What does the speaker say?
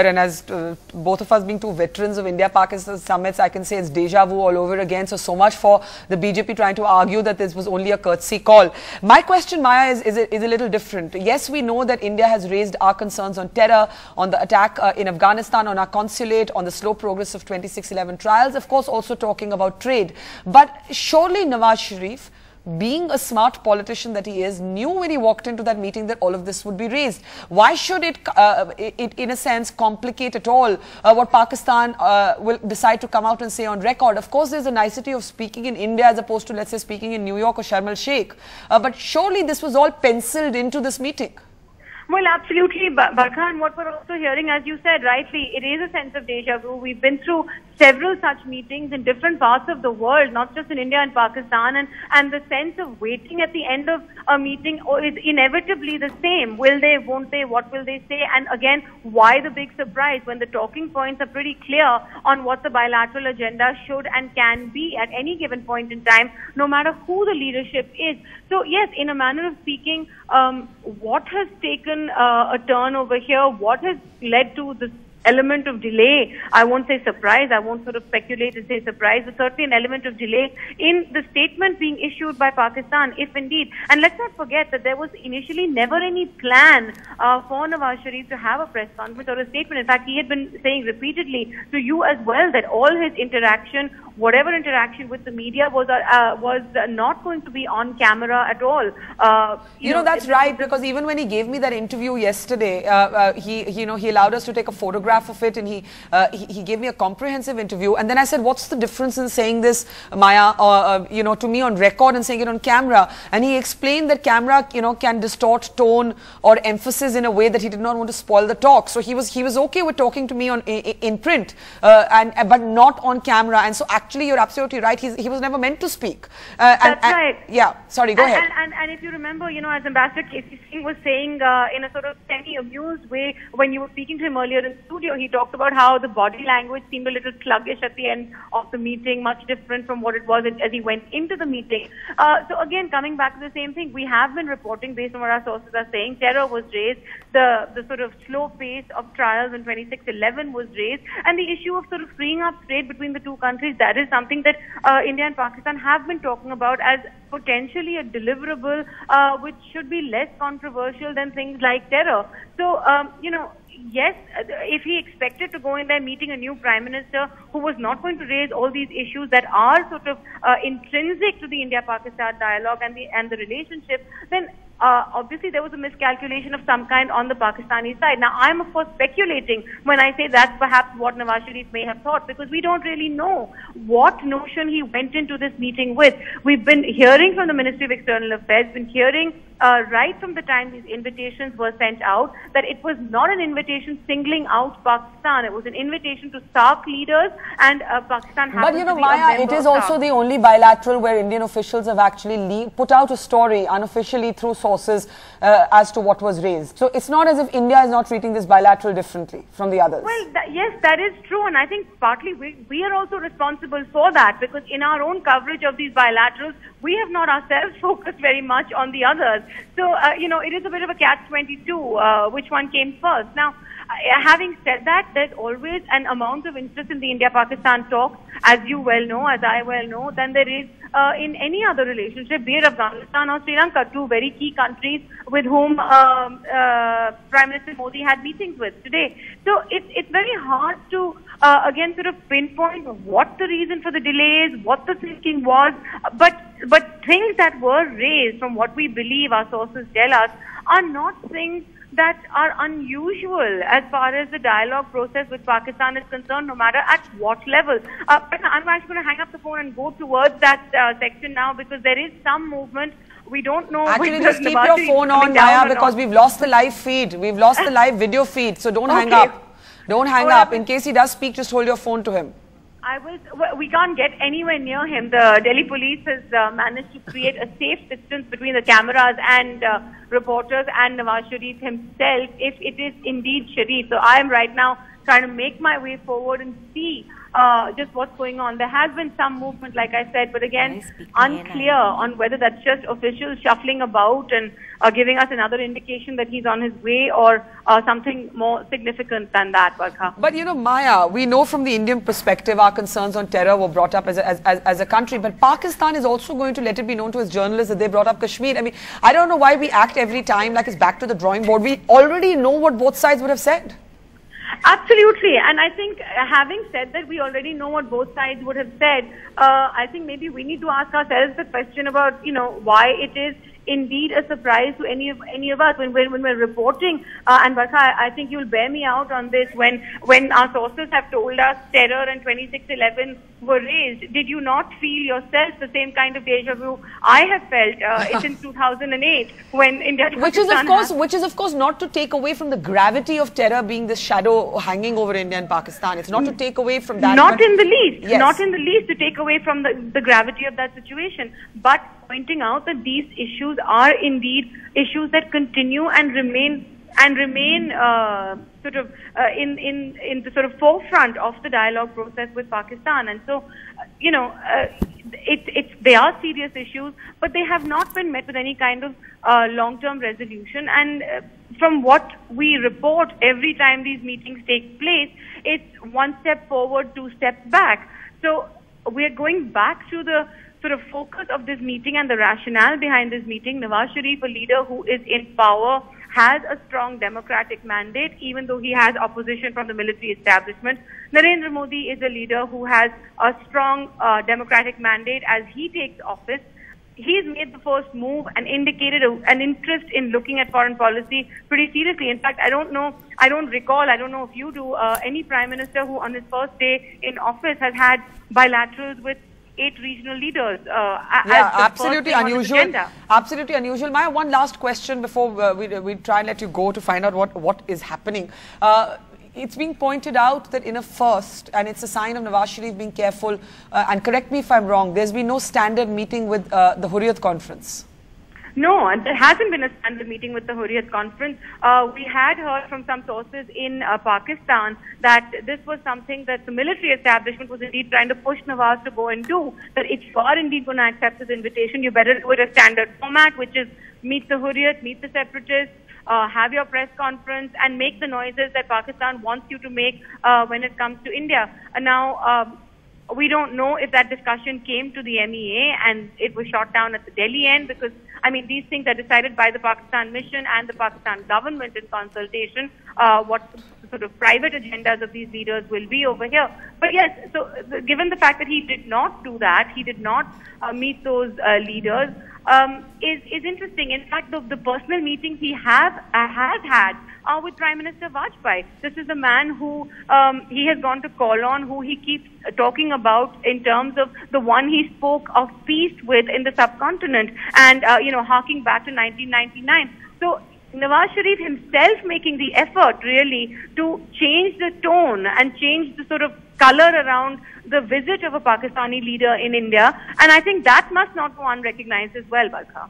And as both of us being two veterans of India-Pakistan summits, I can say it's deja vu all over again. So much for the BJP trying to argue that this was only a courtesy call. My question, Maya, is a little different. Yes, we know that India has raised our concerns on terror, on the attack in Afghanistan, on our consulate, on the slow progress of 2611 trials, of course also talking about trade. But surely Nawaz Sharif, being a smart politician that he is, knew when he walked into that meeting that all of this would be raised. Why should it in a sense, complicate at all what Pakistan will decide to come out and say on record? Of course, there's a nicety of speaking in India as opposed to, let's say, speaking in New York or Sharm el-Sheikh. But surely this was all penciled into this meeting. Well, absolutely, Barkha, and what we're also hearing, as you said rightly, it is a sense of deja vu. We've been through several such meetings in different parts of the world, not just in India and Pakistan, and the sense of waiting at the end of a meeting is inevitably the same. Will they, won't they, what will they say? And again, why the big surprise when the talking points are pretty clear on what the bilateral agenda should and can be at any given point in time, no matter who the leadership is. So yes, in a manner of speaking, what has taken a turn over here? What has led to this element of delay? I won't say surprise, I won't sort of speculate and say surprise, but certainly an element of delay in the statement being issued by Pakistan, if indeed. And let's not forget that there was initially never any plan for Nawaz Sharif to have a press conference or a statement. In fact, he had been saying repeatedly to you as well that all his interaction, whatever interaction with the media was not going to be on camera at all. You know, that's right, because even when he gave me that interview yesterday, he allowed us to take a photograph of it, and he gave me a comprehensive interview. And then I said, what's the difference in saying this, Maya, to me on record and saying it on camera? And he explained that camera, can distort tone or emphasis in a way that he did not want to spoil the talk. So he was okay with talking to me in print, but not on camera. And so actually, you're absolutely right. He was never meant to speak. That's right. Yeah. Sorry. Go ahead. And if you remember, as Ambassador K.C. Singh was saying in a sort of semi-amused way when you were speaking to him earlier in the studio, he talked about how the body language seemed a little sluggish at the end of the meeting, much different from what it was as he went into the meeting. So again, coming back to the same thing, we have been reporting based on what our sources are saying. Terror was raised, the sort of slow pace of trials in 2611 was raised, and the issue of sort of freeing up trade between the two countries, that is something that India and Pakistan have been talking about as potentially a deliverable which should be less controversial than things like terror. So, yes, if he expected to go in there meeting a new Prime Minister who was not going to raise all these issues that are sort of intrinsic to the India-Pakistan dialogue and the relationship, then obviously there was a miscalculation of some kind on the Pakistani side. Now, I'm of course speculating when I say that's perhaps what Nawaz Sharif may have thought, because we don't really know what notion he went into this meeting with. We've been hearing from the Ministry of External Affairs, been hearing right from the time these invitations were sent out, that it was not an invitation singling out Pakistan. It was an invitation to SAARC leaders, and Pakistan happens to be Maya, it is also the only bilateral where Indian officials have actually put out a story unofficially through sources as to what was raised. So it's not as if India is not treating this bilateral differently from the others. Well, yes, that is true, and I think partly we are also responsible for that, because in our own coverage of these bilaterals, we have not ourselves focused very much on the others. So, it is a bit of a catch-22, which one came first. Now, having said that, there's always an amount of interest in the India-Pakistan talks, as you well know, as I well know, than there is in any other relationship, be it Afghanistan or Sri Lanka, two very key countries with whom Prime Minister Modi had meetings with today. So it's very hard to, again, sort of pinpoint what the reason for the delay is, what the thinking was, but things that were raised, from what we believe our sources tell us, are not things that are unusual as far as the dialogue process with Pakistan is concerned, no matter at what level. But I'm actually going to hang up the phone and go towards that section now, because there is some movement. We don't know. Actually, just keep your phone on, Maya, because we've lost the live feed. We've lost the live video feed, so don't hang up. Don't hang up. In case he does speak, just hold your phone to him. We can't get anywhere near him. The Delhi police has managed to create a safe distance between the cameras and reporters and Nawaz Sharif himself, if it is indeed Sharif. So I am right now trying to make my way forward and see just what's going on. There has been some movement, like I said, but again, unclear on whether that's just officials shuffling about and giving us another indication that he's on his way, or something more significant than that, Barkha. But you know, Maya, we know from the Indian perspective, our concerns on terror were brought up as a country, but Pakistan is also going to let it be known to its journalists that they brought up Kashmir. I mean, I don't know why we act every time like it's back to the drawing board. We already know what both sides would have said. Absolutely. And I think having said that, we already know what both sides would have said. I think maybe we need to ask ourselves the question about, you know, why it is indeed a surprise to any of us when we're reporting. And Barkha, I think you'll bear me out on this. When our sources have told us terror and 26/11 were raised, did you not feel yourself the same kind of deja vu I have felt it's in 2008 when India, which is of course not to take away from the gravity of terror being this shadow hanging over India and Pakistan. It's not to take away from that. Not in the least. Yes. Not in the least to take away from the gravity of that situation, but pointing out that these issues are indeed issues that continue and remain sort of in the sort of forefront of the dialogue process with Pakistan. And so, you know, they are serious issues, but they have not been met with any kind of long-term resolution. And from what we report every time these meetings take place, it's one step forward, two steps back. So we are going back to the sort of focus of this meeting and the rationale behind this meeting. Nawaz Sharif, a leader who is in power, has a strong democratic mandate, even though he has opposition from the military establishment. Narendra Modi is a leader who has a strong democratic mandate as he takes office. He's made the first move and indicated an interest in looking at foreign policy pretty seriously. In fact, I don't know if you do, any prime minister who on his first day in office has had bilaterals with 8 regional leaders. Absolutely unusual. Absolutely unusual. Maya, one last question before we try and let you go to find out what is happening. It's being pointed out that in a first, and it's a sign of Nawaz Sharif being careful, and correct me if I'm wrong, there's been no standard meeting with the Hurriyat conference. No, there hasn't been a standard meeting with the Hurriyat conference. We had heard from some sources in Pakistan that this was something that the military establishment was indeed trying to push Nawaz to go and do, that if you are indeed going to accept this invitation, you better do it a standard format, which is meet the Hurriyat, meet the separatists, have your press conference and make the noises that Pakistan wants you to make when it comes to India. And now, we don't know if that discussion came to the MEA and it was shot down at the Delhi end, because, I mean, these things are decided by the Pakistan mission and the Pakistan government in consultation, what sort of private agendas of these leaders will be over here. But yes, so given the fact that he did not do that, he did not meet those leaders, is interesting. In fact, the personal meetings he has had with Prime Minister Vajpayee. This is a man who he has gone to call on, who he keeps talking about in terms of the one he spoke of peace with in the subcontinent, and you know, harking back to 1999. So Nawaz Sharif himself making the effort really to change the tone and change the sort of color around the visit of a Pakistani leader in India, and I think that must not go unrecognized as well, Barkha.